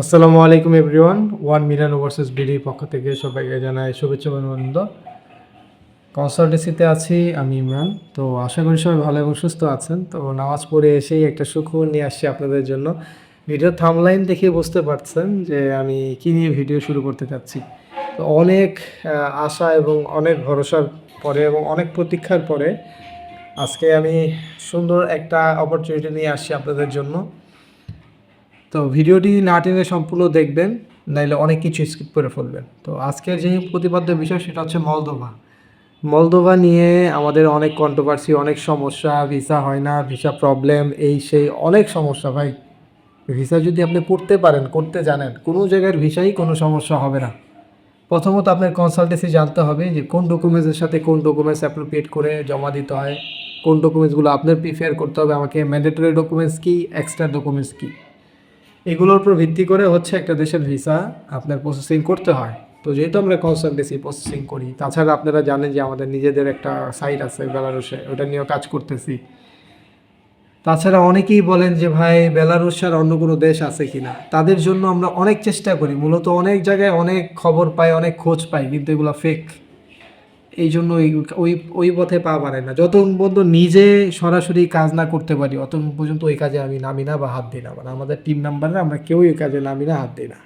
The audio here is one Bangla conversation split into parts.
আসসালামু আলাইকুম এভরিওয়ান। ওয়ান মিলিয়ন ওভারসিজ বিডির পক্ষ থেকে সবাইকে জানাই শুভেচ্ছা এবং অভিনন্দন। কনসালটেন্সিতে আছি আমি ইমরান। তো আশা করি সবাই ভালো এবং সুস্থ আছেন। তো নামাজ পড়ে এসেই একটা সুখবর নিয়ে আসছি আপনাদের জন্য। ভিডিওর থাম্বনেইল দেখে বুঝতে পারছেন যে আমি কী নিয়ে ভিডিও শুরু করতে চাচ্ছি। তো অনেক আশা এবং অনেক ভরসার পরে এবং অনেক প্রতীক্ষার পরে আজকে আমি সুন্দর একটা অপরচুনিটি নিয়ে আসছি আপনাদের জন্য। তো ভিডিওটি না টেনে সম্পূর্ণ দেখবেন, নাইলে অনেক কিছু স্কিপ করে ফেলবেন। তো আজকের যে প্রতিপাদ্য বিষয় সেটা হচ্ছে মলদোভা। মলদোভা নিয়ে আমাদের অনেক কন্ট্রোভার্সি, অনেক সমস্যা, ভিসা হয় না, ভিসা প্রবলেম, এই সেই অনেক সমস্যা ভাই। ভিসা যদি আপনি পড়তে পারেন, করতে জানেন, কোনো জায়গার ভিসাই কোনো সমস্যা হবে না। প্রথমত আপনার কনসালটেন্সি জানতে হবে যে কোন ডকুমেন্টসের সাথে কোন ডকুমেন্টস অ্যাপ্রোপ্রিয়েট করে জমা দিতে হয়, কোন ডকুমেন্টসগুলো আপনার প্রিফেয়ার করতে হবে, আমাকে ম্যান্ডেটরি ডকুমেন্টস কী, এক্সট্রা ডকুমেন্টস কী, এগুলোর উপর ভিত্তি করে হচ্ছে একটা দেশের ভিসা আপনার প্রসেসিং করতে হয়। তো যেহেতু আমরা কনসালটেন্সি প্রসেসিং করি, তাছাড়া আপনারা জানেন যে আমাদের নিজেদের একটা সাইট আছে বেলারুশে, ওটা নিয়েও কাজ করতেছি। তাছাড়া অনেকেই বলেন যে ভাই বেলারুশ আর অন্য কোনো দেশ আছে কিনা, তাদের জন্য আমরা অনেক চেষ্টা করি, মূলত অনেক জায়গায় অনেক খবর পাই, অনেক খোঁজ পাই, কিন্তু এগুলো ফেক। এই জন্য ওই ওই পথে পা বাড়ায় না। যতক্ষণ পর্যন্ত নিজে সরাসরি কাজ না করতে পারি অতক্ষণ পর্যন্ত ওই কাজে আমি নামি না বা হাত দিই না। মানে আমাদের টিম মেম্বাররা আমরা কেউই ওই কাজে নামি না, হাত দিই না।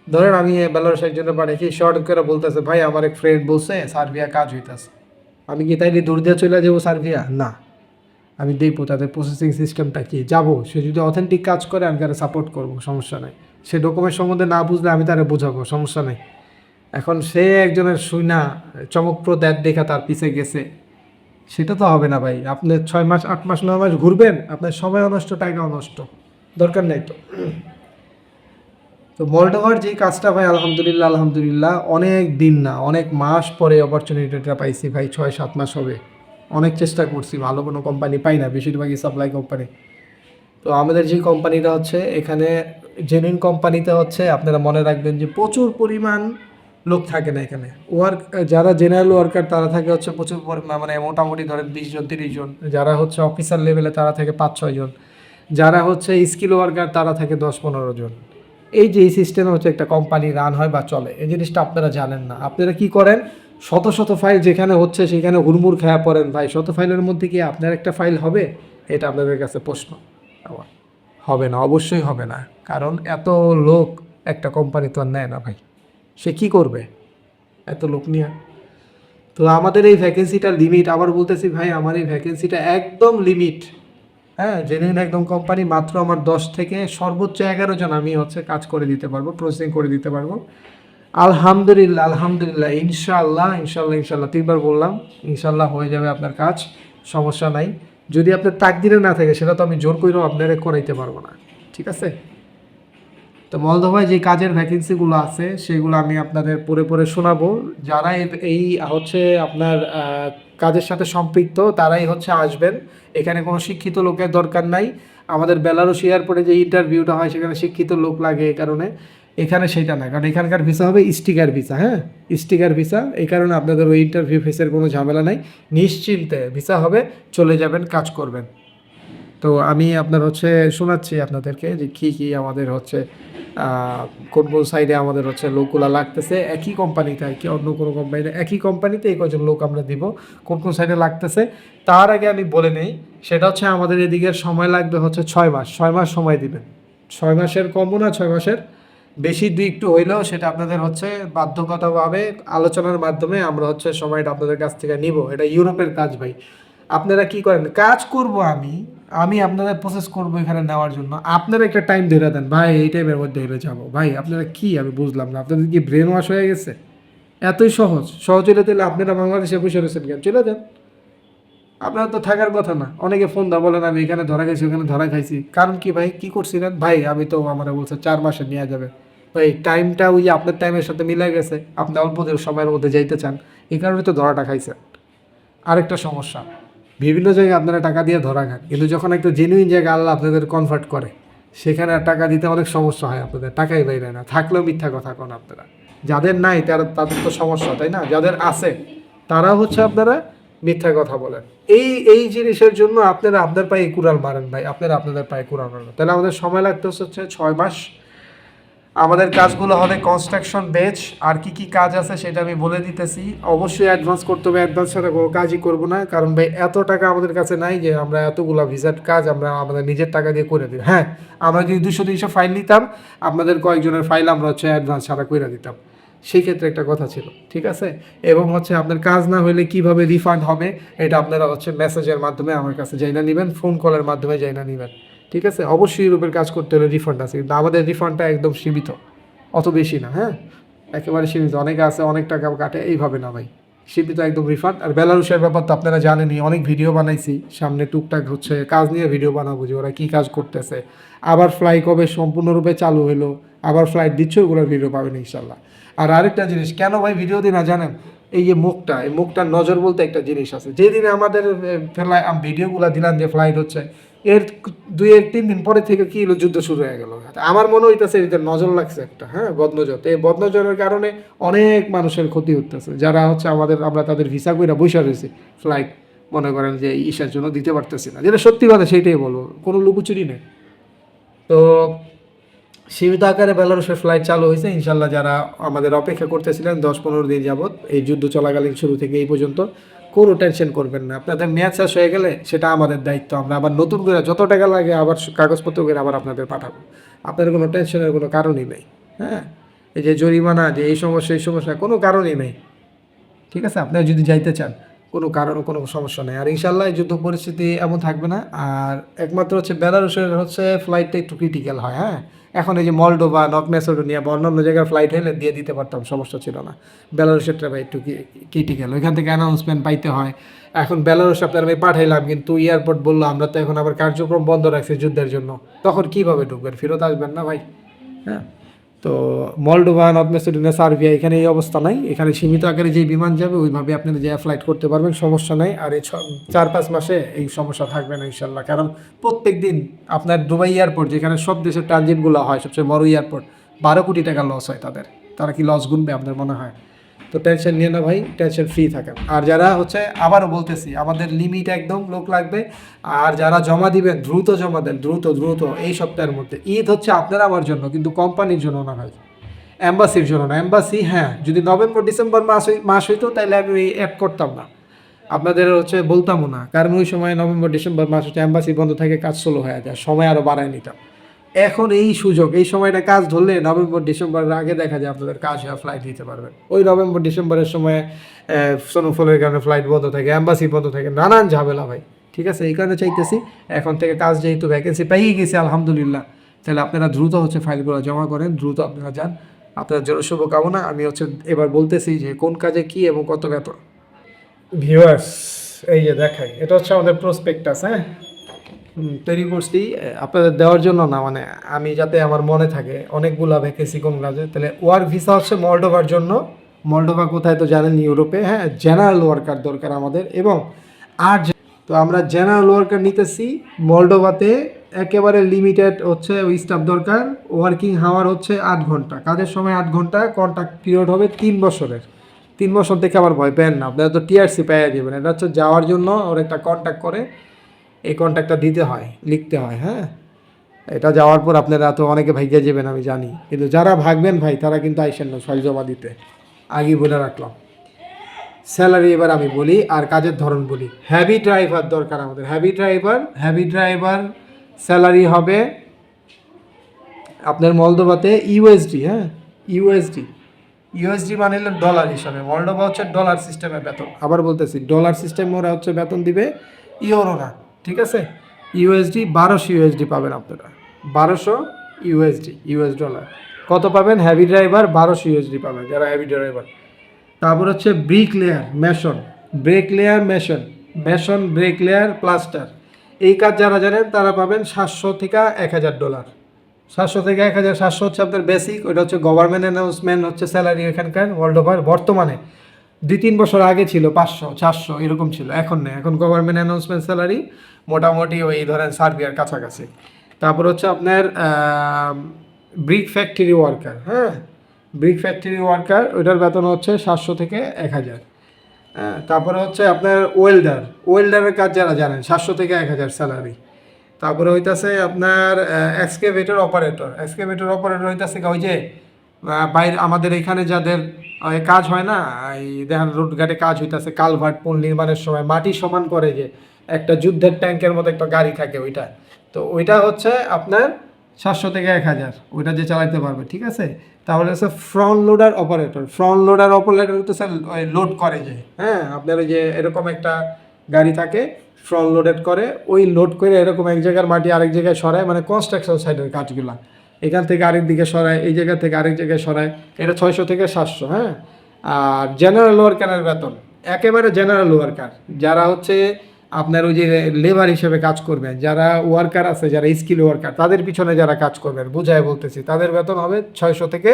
ধরেন আমি বেলারুশের জন্য পাঠিয়েছি, শর্ট করে বলতেছে ভাই আমার এক ফ্রেন্ড বলছে সার্বিয়া কাজ হইতেছে, আমি কি তাইলে দূর দিয়ে চলে যাবো সার্বিয়া? না, আমি দেখবো তাদের প্রসেসিং সিস্টেমটা কি, যাবো, সে যদি অথেন্টিক কাজ করে আমি তারা সাপোর্ট করবো, সমস্যা নাই। সে ডকুমেন্ট সম্বন্ধে না বুঝলে আমি তারা বোঝাবো, সমস্যা নেই। এখন সে একজনের শুইনা চমকপ্রদ অ্যাড দেখা তার পিছে গেছে, সেটা তো হবে না ভাই। আপনি 6 মাস 8 মাস 9 মাস ঘুরবেন, আপনার সময়ও নষ্ট, টাকাও নষ্ট, দরকার নেই তো। তো মলডোভার যে কাজটা ভাই আলহামদুলিল্লাহ আলহামদুলিল্লাহ অনেক দিন না, অনেক মাস পরে অপরচুনিটিটা পাইছি ভাই। 6-7 মাস হবে। অনেক চেষ্টা করছি, ভালো কোনো কোম্পানি পাই না, বেশিরভাগই সাপ্লাই কোম্পানি। তো আমাদের যে কোম্পানিটা হচ্ছে এখানে জেনুইন কোম্পানিতে হচ্ছে আপনারা মনে রাখবেন যে প্রচুর পরিমাণ লোক থাকে না এখানে। যারা জেনারেল ওয়ার্কার তারা থাকে হচ্ছে প্রচুর পরিমাণ, মানে মোটামুটি ধরেন 20 জন 30 জন। যারা হচ্ছে অফিসার লেভেলে তারা থাকে 5-6 জন। যারা হচ্ছে স্কিল ওয়ার্কার তারা থাকে 10-15 জন। এই যে এই সিস্টেমে হচ্ছে একটা কোম্পানি রান হয় বা চলে, এই জিনিসটা আপনারা জানেন না। আপনারা কি করেন, শত শত ফাইল যেখানে হচ্ছে সেখানে হুড়মুড় খেয়া পড়েন ভাই। শত ফাইলের মধ্যে কি আপনার একটা ফাইল হবে? এটা আপনাদের কাছে প্রশ্ন। আমার হবে না, অবশ্যই হবে না। কারণ এত লোক একটা কোম্পানি তো আর নেয় না ভাই। সে কি করবে এত লোক নিয়ে? তো আমাদের এই ভ্যাকেন্সিটা লিমিট, আবার বলতেছি ভাই আমার এই ভ্যাকেন্সিটা একদম লিমিট। হ্যাঁ, জেনুইন একদম কোম্পানি, মাত্র আমার 10 থেকে সর্বোচ্চ 11 জন আমি হচ্ছে কাজ করে দিতে পারবো, প্রসেসিং করে দিতে পারবো। আলহামদুলিল্লাহ আলহামদুলিল্লাহ, ইনশাআল্লাহ ইনশাআল্লাহ ইনশাআল্লাহ 3 বার বললাম, ইনশাআল্লাহ হয়ে যাবে আপনার কাজ, সমস্যা নাই। যদি আপনার তাকদিরে না থাকে সেটা তো আমি জোর করেও আপনারা করাইতে পারবো না, ঠিক আছে? তো মলদোভায় যে কাজের ভ্যাকেন্সিগুলো আছে সেগুলো আমি আপনাদের পড়ে পড়ে শোনাবো। যারা এই হচ্ছে আপনার কাজের সাথে সম্পৃক্ত তারাই হচ্ছে আসবেন। এখানে কোনো শিক্ষিত লোকের দরকার নাই। আমাদের বেলারুশ এয়ারপোর্টে যে ইন্টারভিউটা হয় সেখানে শিক্ষিত লোক লাগে, এই কারণে এখানে সেটা না। কারণ এখানকার ভিসা হবে স্টিকার ভিসা। হ্যাঁ, স্টিকার ভিসা, এই কারণে আপনাদের ওই ইন্টারভিউ ফেসের কোনো ঝামেলা নাই। নিশ্চিন্তে ভিসা হবে, চলে যাবেন, কাজ করবেন। তো আমি আপনার হচ্ছে শোনাচ্ছি আপনাদেরকে যে কী কী আমাদের হচ্ছে কোন কোন সাইডে আমাদের হচ্ছে লোকগুলা লাগতেছে। একই কোম্পানিতে আর কি, অন্য কোনো কোম্পানিতে, একই কোম্পানিতে এই কজন লোক আমরা দিব, কোন কোন সাইডে লাগতেছে। তার আগে আমি বলে নেই, সেটা হচ্ছে আমাদের এদিকের সময় লাগবে হচ্ছে 6 মাস। 6 মাস সময় দিবেন। 6 মাসের কমও না, 6 মাসের বেশি দুই একটু হইলেও সেটা আপনাদের হচ্ছে বাধ্যগতভাবে আলোচনার মাধ্যমে আমরা হচ্ছে সময়টা আপনাদের কাছ থেকে নিব। এটা ইউরোপের কাজ ভাই। আপনারা কি করেন, কাজ করব আমি, আমি আপনাদের প্রসেস করব এখানে নেওয়ার জন্য, আপনারা একটা টাইম ধরে দেন ভাই, এই টাইমের মধ্যে হলে যাবো। ভাই আপনারা কি, আমি বুঝলাম না, আপনাদের কি ব্রেন ওয়াশ হয়ে গেছে? এতই সহজ? সহজ হলে তাহলে আপনারা বাংলাদেশে বসে রয়েছেন কেন? চলে যান। আপনারা তো থাকার কথা না। অনেকে ফোন দা বলেন আমি এখানে ধরা খাইছি, ওখানে ধরা খাইছি। কারণ কি ভাই, কি করছিলেন ভাই? আমি তো আমার বলছে 4 মাসে নেওয়া যাবে। ভাই টাইমটা ওই যে আপনার টাইমের সাথে মিলে গেছে, আপনি অল্প সময়ের মধ্যে যাইতে চান, এই কারণে তো ধরাটা খাইছেন। আরেকটা সমস্যা, বিভিন্ন জায়গায় আপনারা টাকা দিয়ে ধরা খান, কিন্তু যখন একটা জেনুইন জায়গা আল্লাহ আপনাদের কনভার্ট করে সেখানে আর টাকা দিতে অনেক সমস্যা হয়। আপনাদের টাকাই বাইরে না, থাকলেও মিথ্যা কথা কোন আপনারা। যাদের নাই তাদের তো সমস্যা, তাই না? যাদের আছে তারা হচ্ছে আপনারা মিথ্যা কথা বলেন। এই জিনিসের জন্য আপনারা আপনার পায়ে কুড়াল মারেন ভাই, আপনারা আপনাদের পায়ে কুড়াল মারেন। তাহলে আমাদের সময় লাগতে হচ্ছে 6 মাস। আমাদের কাজগুলো হবে কনস্ট্রাকশন বেচ। আর কি কি কাজ আছে সেটা আমি বলে দিতেছি। অবশ্যই অ্যাডভান্স করতে হবে, অ্যাডভান্স ছাড়া কোনো কাজই করবো না, কারণ ভাই এত টাকা আমাদের কাছে নাই যে আমরা এতগুলো ভিসার কাজ আমরা আমাদের নিজের টাকা দিয়ে করে দিই। হ্যাঁ, আমরা যদি 200-300 ফাইল নিতাম, আপনাদের কয়েকজনের ফাইল আমরা হচ্ছে অ্যাডভান্স ছাড়া করে দিতাম, সেই ক্ষেত্রে একটা কথা ছিল, ঠিক আছে। এবং হচ্ছে আপনার কাজ না হলে কিভাবে রিফান্ড হবে এটা আপনারা হচ্ছে মেসেজের মাধ্যমে আমার কাছে জানা নেবেন, ফোন কলের মাধ্যমে জানা নেবেন, ঠিক আছে। অবশ্যই ইউরোপের কাজ করতে হলে রিফান্ড আছে, কিন্তু আমাদের রিফান্ডটা একদম সীমিত, অত বেশি না। হ্যাঁ, একেবারে সীমিত। অনেকে আছে অনেক টাকা কাটে, এইভাবে না ভাই, সীমিত একদম রিফান্ড। আর বেলারুশের ব্যাপার তো আপনারা জানেনই, অনেক ভিডিও বানাইছি, সামনে টুকটাক হচ্ছে কাজ নিয়ে ভিডিও বানাবো যে ওরা কী কাজ করতেছে, আবার ফ্লাই কবে সম্পূর্ণরূপে চালু হলো, আবার ফ্লাইট দিচ্ছে, ওগুলোর ভিডিও পাবেন ইনশাল্লাহ। আর আরেকটা জিনিস, কেন ভাই ভিডিও দিই না জানেন, এই যে মুখটা, এই মুখটার নজর বলতে একটা জিনিস আছে। যেদিনে আমাদের ভিডিওগুলো দিলাম যে ফ্লাইট হচ্ছে, এর 2-3 দিন পরে থেকে কি হলো, যুদ্ধ শুরু হয়ে গেল। আমার মনে হইতেছে এদের নজর লাগছে একটা, হ্যাঁ, বদনজর। এই বদনজরের কারণে অনেক মানুষের ক্ষতি হতেছে, যারা হচ্ছে আমরা তাদের ভিসা কইরা বসে রয়েছি, ফ্লাইট মনে করেন যে ইসার জন্য দিতে পারতেছি না, যেটা সত্যি কথা সেইটাই বলবো, কোনো লুকোচুরি নেই। তো সীমিত আকারে বেলারুশের ফ্লাইট চালু হয়েছে ইনশাল্লাহ। যারা আমাদের অপেক্ষা করতেছিলেন 10-15 দিন যাবৎ, এই যুদ্ধ চলাকালীন শুরু থেকে এই পর্যন্ত, কোনো টেনশন করবেন না। আপনাদের মেয়াদ শেষ হয়ে গেলে সেটা আমাদের দায়িত্ব, আমরা আবার নতুন করে যত টাকা লাগে আবার কাগজপত্র করে আবার আপনাদের পাঠাবো। আপনাদের কোনো টেনশনের কোনো কারণই নেই। হ্যাঁ, এই যে জরিমানা, যে এই সমস্যা কোনো কারণই নেই, ঠিক আছে। আপনারা যদি যাইতে চান, কোনো কারণ কোনো সমস্যা নেই। আর ইনশাল্লাহ এই যুদ্ধ পরিস্থিতি এমন থাকবে না। আর একমাত্র হচ্ছে বেলারুশের হচ্ছে ফ্লাইটটা একটু ক্রিটিক্যাল হয়। হ্যাঁ, এখন এই যে মলডোভা, নর্থ ম্যাসেডোনিয়া বা অন্যান্য জায়গার ফ্লাইট হলে দিয়ে দিতে পারতাম, সমস্যা ছিল না। বেলারুশেরটা ভাই একটু ক্রিটিক্যাল, ওইখান থেকে অ্যানাউন্সমেন্ট পাইতে হয়। এখন বেলারুশ আপনার আমি পাঠাইলাম, কিন্তু এয়ারপোর্ট বললো আমরা তো এখন আবার কার্যক্রম বন্ধ রাখছি যুদ্ধের জন্য, তখন কীভাবে ঢুকবেন, ফেরত আসবেন না ভাই। হ্যাঁ, তো মলডোভা, নর্থ ম্যাসেডোনিয়া, সার্বিয়া, এখানে এই অবস্থা নাই। এখানে সীমিত আকারে যেই বিমান যাবে ওইভাবে আপনারা যে ফ্লাইট করতে পারবেন, সমস্যা নাই। আর এই 4-5 মাসে এই সমস্যা থাকবে না ইনশাল্লাহ। কারণ প্রত্যেক দিন আপনার দুবাই এয়ারপোর্ট, যেখানে সব দেশের ট্রানজিটগুলো হয়, সবচেয়ে বড় এয়ারপোর্ট, 12 কোটি টাকা লস হয় তাদের। তারা কি লস গুনবে আপনার মনে হয়? তো টেনশন নিয়ে না ভাই, টেনশন ফ্রি থাকেন। আর যারা হচ্ছে, আবারও বলতেছি, আমাদের লিমিট একদম লোক লাগবে। আর যারা জমা দিবেন দ্রুত জমা দেন, দ্রুত এই সপ্তাহের মধ্যে। ঈদ হচ্ছে আপনার আমার জন্য, কিন্তু কোম্পানির জন্য না ভাই, অ্যাম্বাসির জন্য না। অ্যাম্বাসি হ্যাঁ, যদি নভেম্বর-ডিসেম্বর মাস হইতো তাহলে আমি অ্যাড করতাম না, আপনাদের হচ্ছে বলতামও না, কারণ ওই সময় নভেম্বর-ডিসেম্বর মাস হচ্ছে অ্যাম্বাসি বন্ধ থাকে, কাজ স্লো হয়ে যায়, সময় আরও বাড়ায় নিতাম। এখন এই সুযোগ, এই সময়টা কাজ ধরলে নভেম্বর-ডিসেম্বরের আগে দেখা যায় আপনাদের কাজ হয়ে ফ্লাইট দিতে পারবেন। ওই নভেম্বর-ডিসেম্বরের সময় স্নোফলের কারণে ফ্লাইট বন্ধ থাকে, অ্যাম্বাসি বন্ধ থাকে, নানান ঝামেলা ভাই, ঠিক আছে। এই কারণে চাইতেছি এখন থেকে কাজ, যেহেতু ভ্যাকেন্সি পেয়েই গেছে আলহামদুলিল্লাহ, তাহলে আপনারা দ্রুত হচ্ছে ফাইলগুলো জমা করেন, দ্রুত আপনারা যান। আপনার জন্য শুভকামনা। আমি হচ্ছে এবার বলতেছি যে কোন কাজে কি এবং কত বেতন। ভিউয়ার্স, এই যে দেখাই, এটা হচ্ছে আমাদের প্রসপেক্টাস। হ্যাঁ, তৈরি করছি আপনাদের দেওয়ার জন্য না, মানে আমি যাতে আমার মনে থাকে অনেকগুলা ভ্যাকেন্সি কোন কাজে। তাহলে ওয়ার্ক ভিসা হচ্ছে মলডোভার জন্য। মলডোভা কোথায় তো জানেন, ইউরোপে। হ্যাঁ, জেনারেল ওয়ার্কার দরকার আমাদের। এবং আর তো আমরা জেনারেল ওয়ার্কার নিতেছি মলডোভাতে, একেবারে লিমিটেড হচ্ছে ওই স্টাফ দরকার। ওয়ার্কিং হাওয়ার হচ্ছে 8 ঘন্টা, কাজের সময় 8 ঘন্টা। কন্ট্রাক্ট পিরিয়ড হবে 3 বছরের। 3 বছর থেকে আবার ভয় পেন না, আপনারা তো টিআরসি পেয়ে যাবেন। এটা হচ্ছে যাওয়ার জন্য ওর একটা কন্ট্যাক্ট করে, এই কন্ট্যাক্টটা দিতে হয়, লিখতে হয়। হ্যাঁ, এটা যাওয়ার পর আপনারা তো অনেকে ভাইগা যাবেন আমি জানি, কিন্তু যারা ভাগবেন ভাই তারা কিন্তু আইসেন না ফাইল জমা দিতে, আগেই বলে রাখলাম। স্যালারি এবার আমি বলি, আর কাজের ধরন বলি। হ্যাভি ড্রাইভার দরকার আমাদের, হ্যাভি ড্রাইভার স্যালারি হবে আপনার মলদোভাতে ইউএসডি। হ্যাঁ, ইউএসডি মানে ডলার হিসাবে, মলডোভা হচ্ছে ডলার সিস্টেমে বেতন। আবার বলতেছি, ডলার সিস্টেম ওরা হচ্ছে বেতন দিবে, ইউরো না, ঠিক আছে। ইউএসডি 1200 ইউএসডি পাবেন আপনারা, 1200 ইউএসডি, ইউএস ডলার। কত পাবেন? হ্যাভি ড্রাইভার 1200 ইউএসডি পাবেন যারা হ্যাভি ড্রাইভার। তারপর হচ্ছে brick layer, brick layer, brick layer, plaster. এই কাজ যারা জানেন তারা পাবেন 700 থেকে $1000। 700 থেকে 1000। 700 হচ্ছে আপনার বেসিক, ওইটা হচ্ছে গভর্নমেন্ট অ্যানাউন্সমেন্ট হচ্ছে স্যালারি এখানকার ওয়ার্ল্ড ওভার। বর্তমানে 2-3 বছর আগে ছিল 500-400 এরকম ছিল, এখন নেই। এখন গভর্নমেন্ট অ্যানাউন্সমেন্ট স্যালারি মোটামুটি ওই ধরেন সার্বিয়ার কাছাকাছি। তারপর হচ্ছে আপনার ব্রিক ফ্যাক্টরি ওয়ার্কার। হ্যাঁ, ব্রিক ফ্যাক্টরি ওয়ার্কার, ওইটার বেতন হচ্ছে 700 থেকে 1000। হ্যাঁ, তারপরে হচ্ছে আপনার ওয়েল্ডারের কাজ যারা জানেন 700 থেকে 1000 স্যালারি। তারপরে হইতাছে আপনার এক্সকেভেটর অপারেটর হইতাছে ওই যে বাইরে আমাদের এখানে যাদের কাজ হয় না, এই দেখেন রোডঘাটে কাজ হইতাছে, কালভার্ট পুল নির্মাণের সময় মাটি সমান করে যে একটা যুদ্ধের ট্যাঙ্কের মতো একটা গাড়ি থাকে ওইটা, তো ওইটা হচ্ছে আপনার 700 থেকে 1000, ওইটা যে চালাতে পারবে, ঠিক আছে। তাহলে হচ্ছে ফ্রন্ট লোডার অপারেটর হচ্ছে লোড করে যে, হ্যাঁ আপনার ওই যে এরকম একটা গাড়ি থাকে ফ্রন্ট লোডেড করে, ওই লোড করে এরকম এক জায়গার মাটি আরেক জায়গায় সরায়, মানে কনস্ট্রাকশন সাইডের কাজগুলা এখান থেকে আরেক দিকে সরায়, এই জায়গা থেকে আরেক জায়গায় সরায়, এটা 600 থেকে 700, হ্যাঁ। আর জেনারেল ওয়ার্কারের বেতন একেবারে জেনারেল ওয়ার্কার যারা হচ্ছে আপনার ওই যে লেবার হিসেবে কাজ করবেন, যারা ওয়ার্কার আছে, যারা স্কিল ওয়ার্কার, তাদের পিছনে যারা কাজ করবেন, বুঝায় বলতেছি, তাদের বেতন হবে 600 থেকে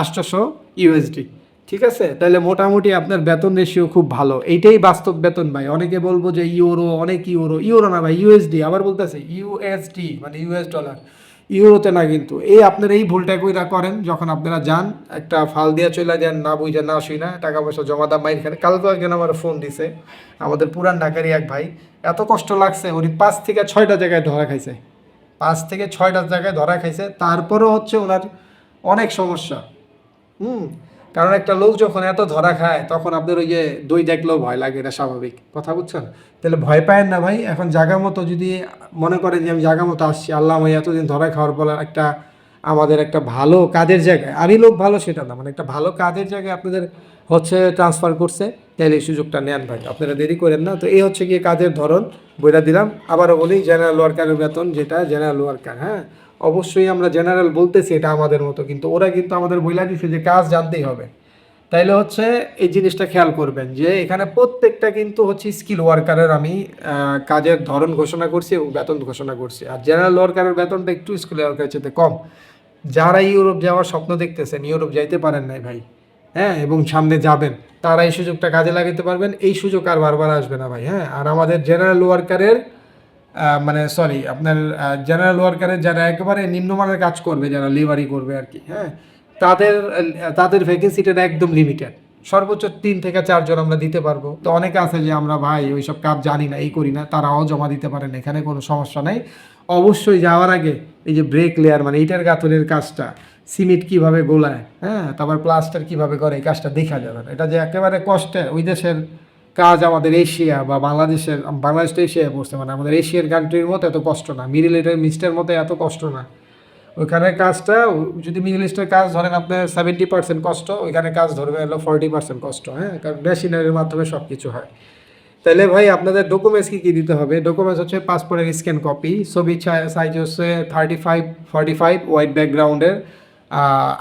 800 ইউএসডি, ঠিক আছে। তাহলে মোটামুটি আপনার বেতন রেশিও খুব ভালো, এইটাই বাস্তব বেতন ভাই। অনেকে বলবো যে ইউরো, অনেক ইউরো না ভাই, ইউএসডি, আবার বলতেছে ইউএসডি মানে ইউএস ডলার, ইউরোতে না কিন্তু। এই আপনার এই ভুলটা কইরা করেন যখন আপনারা যান, একটা ফাল দিয়া চলে যান, না বুঝে না শুই না, টাকা পয়সা জমা দাম মাইর খানে। কালকে একজন আমার ফোন দিছে, আমাদের পুরান ঢাকারই এক ভাই, এত কষ্ট লাগছে, উনি 5 থেকে 6টা জায়গায় ধরা খাইছে, 5 থেকে 6টা জায়গায় ধরা খাইছে, তারপরেও হচ্ছে ওনার অনেক সমস্যা। হুম। কারণ একটা লোক যখন এত ধরা খায় তখন আপনার ওই যে দই দেখলেও ভয় লাগে, এটা স্বাভাবিক কথা, বুঝছেন। তাহলে ভয় পায়েন না ভাই, এখন জায়গা মতো যদি মনে করেন যে আমি জায়গা মতো আসছি, আল্লাহ আমি এতদিন ধরা খাওয়ার পর একটা আমাদের একটা ভালো কাজের জায়গায়, আমি লোক ভালো সেটা না, মানে একটা ভালো কাজের জায়গায় আপনাদের হচ্ছে ট্রান্সফার করছে, তাহলে এই সুযোগটা নেন ভাই, আপনারা দেরি করেন না। তো এই হচ্ছে গিয়ে কাজের ধরন, বইটা দিলাম। আবারও বলি, জেনারেল ওয়ার্কারের বেতন যেটা জেনারেল ওয়ার্কার, হ্যাঁ অবশ্যই আমরা জেনারেল বলতেছি এটা আমাদের মতো, কিন্তু ওরা কিন্তু আমাদের বইলা দিচ্ছে যে কাজ জানতেই হবে। তাইলে হচ্ছে এই জিনিসটা খেয়াল করবেন যে এখানে প্রত্যেকটা কিন্তু হচ্ছে স্কিল ওয়ার্কারের আমি কাজের ধরন ঘোষণা করছি এবং বেতন ঘোষণা করছি। আর জেনারেল ওয়ার্কারের বেতনটা একটু স্কিল ওয়ার্কারের চেয়ে কম। যারা ইউরোপ যাওয়ার স্বপ্ন দেখতেছেন, ইউরোপ যাইতে পারেন নাই ভাই, হ্যাঁ, এবং সামনে যাবেন, তারা এই সুযোগটা কাজে লাগাতে পারবেন, এই সুযোগ আর বারবার আসবে না ভাই, হ্যাঁ। আর আমাদের জেনারেল ওয়ার্কারের মানে সরি আপনার জেনারেল ওয়ার্কারের যারা একেবারে নিম্নমানের কাজ করবে, যারা লেবারি করবে আর কি, হ্যাঁ, তাদের তাদের ভ্যাকেন্সিটা একদম লিমিটেড, সর্বোচ্চ 3 থেকে 4 জন আমরা দিতে পারবো। তো অনেকে আছে যে আমরা ভাই ওইসব কাজ জানি না, এই করি না, তারাও জমা দিতে পারেন, এখানে কোনো সমস্যা নাই। অবশ্যই যাওয়ার আগে এই যে ব্রেক লেয়ার মানে ইটার গাঁথনের কাজটা, সিমেন্ট কিভাবে গোলায়, হ্যাঁ, তারপর প্লাস্টার কিভাবে করে, এই কাজটা দেখা যাবে না। এটা যে একেবারে কষ্টের, ওই দেশের কাজ আমাদের এশিয়া বা বাংলাদেশ তো এশিয়ায় পড়ছে, মানে আমাদের এশিয়ার কান্ট্রির মতো এত কষ্ট না, মিডল ইস্টের মতো এত কষ্ট না। ওইখানে কাজটা যদি মিডল ইস্টের কাজ ধরেন আপনার 70% কষ্ট, ওইখানে কাজ ধরবে হলো 40% কষ্ট, হ্যাঁ, কারণ মেশিনারির মাধ্যমে সব কিছু হয়। তাহলে ভাই আপনাদের ডকুমেন্টস কী কী দিতে হবে? ডকুমেন্টস হচ্ছে পাসপোর্টের স্ক্যান কপি, ছবি সাইজ হচ্ছে 35x45 হোয়াইট ব্যাকগ্রাউন্ডের।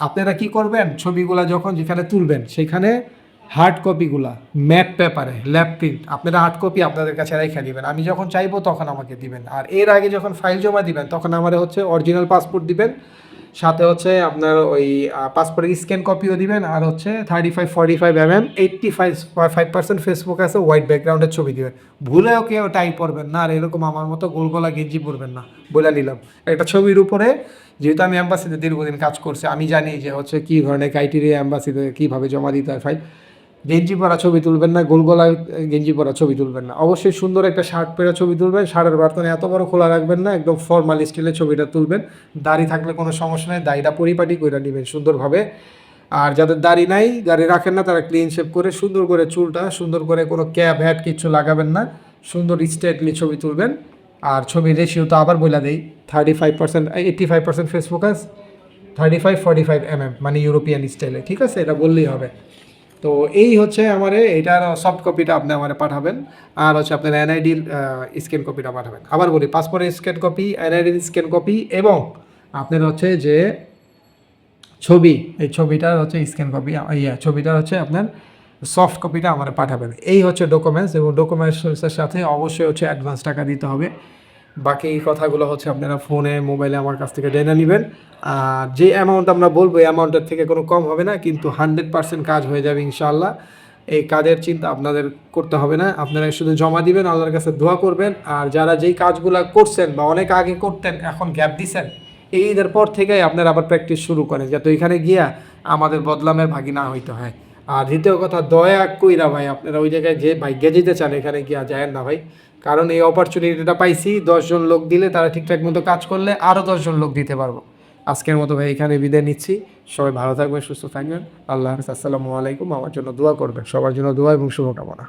আপনারা কি করবেন, ছবিগুলা যখন যেখানে তুলবেন সেখানে হার্ড কপিগুলা ম্যাট পেপারে ল্যাব প্রিন্ট আপনারা হার্ড কপি আপনাদের কাছে রেখে দিবেন, আমি যখন চাইবো তখন আমাকে দিবেন। আর এর আগে যখন ফাইল জমা দিবেন তখন আমার হচ্ছে অরিজিনাল পাসপোর্ট দিবেন, সাথে হচ্ছে আপনার ওই পাসপোর্টের স্ক্যান কপিও দিবেন, আর হচ্ছে 35x45 85% ফেসবুক আছে, হোয়াইট ব্যাকগ্রাউন্ডের ছবি দিবেন। ভুলেও কেউ টাই পরবেন না, আর এরকম আমার মতো গোলগলা গেঞ্জি পরবেন না, বলে নিলাম। একটা ছবির উপরে, যেহেতু আমি অ্যাম্বাসিতে দীর্ঘদিন কাজ করছি, আমি জানি যে হচ্ছে কী ধরনের ক্রাইটেরিয়া অ্যাম্বাসিতে কীভাবে জমা দিতে হয় ফাইল। গেঞ্জি পরা ছবি তুলবেন না, গোলগলা গেঞ্জি পরা ছবি তুলবেন না, অবশ্যই সুন্দর একটা শার্ট পরে ছবি তুলবেন, শার্টের বার্তনে এত বড় খোলা রাখবেন না, একদম ফর্মাল স্টাইলে ছবিটা তুলবেন। দাড়ি থাকলে কোনো সমস্যা নেই, দাড়িটা পরিপাটি করে নেবেন সুন্দরভাবে। আর যাদের দাড়ি নাই, দাড়ি রাখেন না, তারা ক্লিন শেপ করে সুন্দর করে চুলটা সুন্দর করে, কোনো ক্যাপ হ্যাট কিছু লাগাবেন না, সুন্দর স্ট্রেটলি ছবি তুলবেন। আর ছবির রেশিও তো আবার বলে দেই, 35% 85% ফেস ফোকাস, 35-45 মানে ইউরোপিয়ান স্টাইলে, ঠিক আছে, এটা বললেই হবে। তো এই হচ্ছে আমার এটার সফট কপিটা আপনি আমার পাঠাবেন, আর হচ্ছে আপনার এনআইডির স্ক্যান কপিটা পাঠাবেন। আবার বলি, পাসপোর্টের স্ক্যান কপি, এনআইডির স্ক্যান কপি এবং আপনার হচ্ছে যে ছবি, এই ছবিটার হচ্ছে স্ক্যান কপি, ছবিটার হচ্ছে আপনার সফট কপিটা আমার পাঠাবেন। এই হচ্ছে ডকুমেন্টস, এবং ডকুমেন্টসের সাথে অবশ্যই হচ্ছে অ্যাডভান্স টাকা দিতে হবে। বাকি কথাগুলো হচ্ছে আপনারা ফোনে মোবাইলে আমার কাছ থেকে জেনে নেবেন। আর যে অ্যামাউন্ট আমরা বলবো এই অ্যামাউন্টের থেকে কোনো কম হবে না, কিন্তু 100% কাজ হয়ে যাবে ইনশাআল্লাহ। এই কাজের চিন্তা আপনাদের করতে হবে না, আপনারা শুধু জমা দিবেন, আল্লাহর কাছে দোয়া করবেন। আর যারা যেই কাজগুলো করছেন বা অনেক আগে করতেন, এখন গ্যাপ দিচ্ছেন, এই ঈদের পর থেকেই আপনারা আবার প্র্যাকটিস শুরু করেন, যাতে ওইখানে গিয়া আমাদের বদলামের ভাগী না হইতে হয়। আর দ্বিতীয় কথা, দয়া কইরা ভাই আপনারা ওই জায়গায় যে ভাগ্যে যেতে চান, এখানে গিয়া যায় না ভাই, কারণ এই অপরচুনিটিটা পাইছি, 10 জন লোক দিলে তারা ঠিকঠাক মতো কাজ করলে আরও 10 জন লোক দিতে পারবো। আজকের মতো ভাই এখানে বিদায় নিচ্ছি। সবাই ভালো থাকবেন, সুস্থ থাকবেন। আল্লাহ হাফিজ। আসসালামু আলাইকুম। আমার জন্য দোয়া করবেন, সবার জন্য দোয়া এবং শুভকামনা।